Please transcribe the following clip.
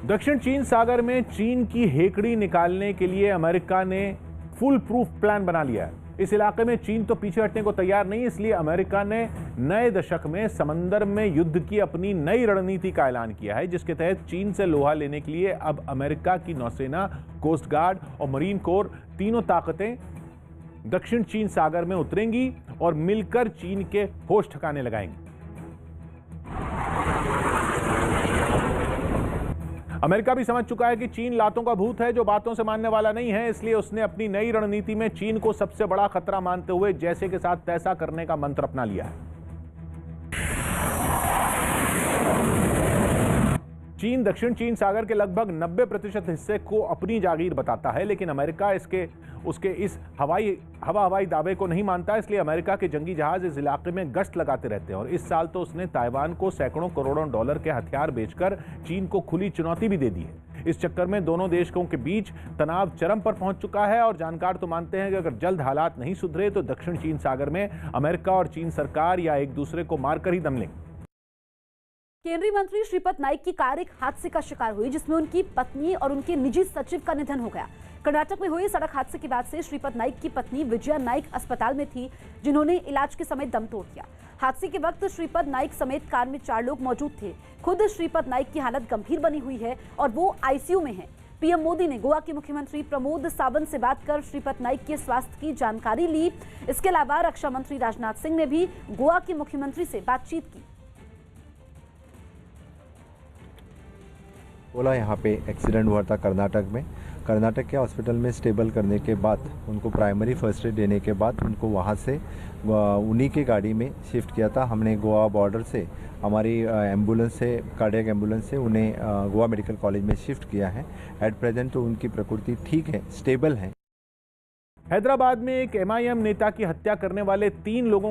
दक्षिण चीन सागर में चीन की हेकड़ी निकालने के लिए अमेरिका ने फुल प्रूफ प्लान बना लिया है। इस इलाके में चीन तो पीछे हटने को तैयार नहीं, इसलिए अमेरिका ने नए दशक में समंदर में युद्ध की अपनी नई रणनीति का ऐलान किया है, जिसके तहत चीन से लोहा लेने के लिए अब अमेरिका की नौसेना, कोस्ट गार्ड और मरीन कोर तीनों ताकतें दक्षिण चीन सागर में उतरेंगी और मिलकर चीन के होश ठिकाने लगाएंगी। अमेरिका भी समझ चुका है कि चीन लातों का भूत है जो बातों से मानने वाला नहीं है, इसलिए उसने अपनी नई रणनीति में चीन को सबसे बड़ा खतरा मानते हुए जैसे के साथ तैसा करने का मंत्र अपना लिया है। चीन दक्षिण चीन सागर के लगभग 90% हिस्से को अपनी जागीर बताता है, लेकिन अमेरिका उसके इस हवाई दावे को नहीं मानता, इसलिए अमेरिका के जंगी जहाज इस इलाके में गश्त लगाते रहते हैं। और इस साल तो उसने ताइवान को सैकड़ों करोड़ों डॉलर के हथियार बेचकर चीन को खुली चुनौती भी दे दी है। इस चक्कर में दोनों देशों के बीच तनाव चरम पर पहुंच चुका है और जानकार तो मानते हैं कि अगर जल्द हालात नहीं सुधरे तो दक्षिण चीन सागर में अमेरिका और चीन सरकार या एक दूसरे को मारकर ही दम लेंगे। केंद्रीय मंत्री श्रीपद नाइक की कार एक हादसे का शिकार हुई, जिसमें उनकी पत्नी और उनके निजी सचिव का निधन हो गया। कर्नाटक में हुए सड़क हादसे के बाद से श्रीपद नाइक की पत्नी विजया नाइक अस्पताल में थी, जिन्होंने इलाज के समय दम तोड़ दिया। हादसे के वक्त श्रीपद नाइक समेत कार में 4 लोग मौजूद थे। खुद श्रीपद नाइक की हालत गंभीर बनी हुई है और वो आईसीयू में है। पीएम मोदी ने गोवा के मुख्यमंत्री प्रमोद सावंत से बात कर श्रीपद नाइक के स्वास्थ्य की जानकारी ली। इसके अलावा रक्षा मंत्री राजनाथ सिंह ने भी गोवा के मुख्यमंत्री से बातचीत की। बोला यहाँ पे एक्सीडेंट हुआ था कर्नाटक के हॉस्पिटल में स्टेबल करने के बाद उनको प्राइमरी फर्स्ट एड देने के बाद उनको वहाँ से उन्हीं की गाड़ी में शिफ्ट किया था। हमने गोवा बॉर्डर से हमारी एम्बुलेंस से कार्डियक एम्बुलेंस से उन्हें गोवा मेडिकल कॉलेज में शिफ्ट किया है। एट प्रेजेंट तो उनकी प्रकृति ठीक है, स्टेबल है। हैदराबाद में एक एमआईएम नेता की हत्या करने वाले 3 लोगों को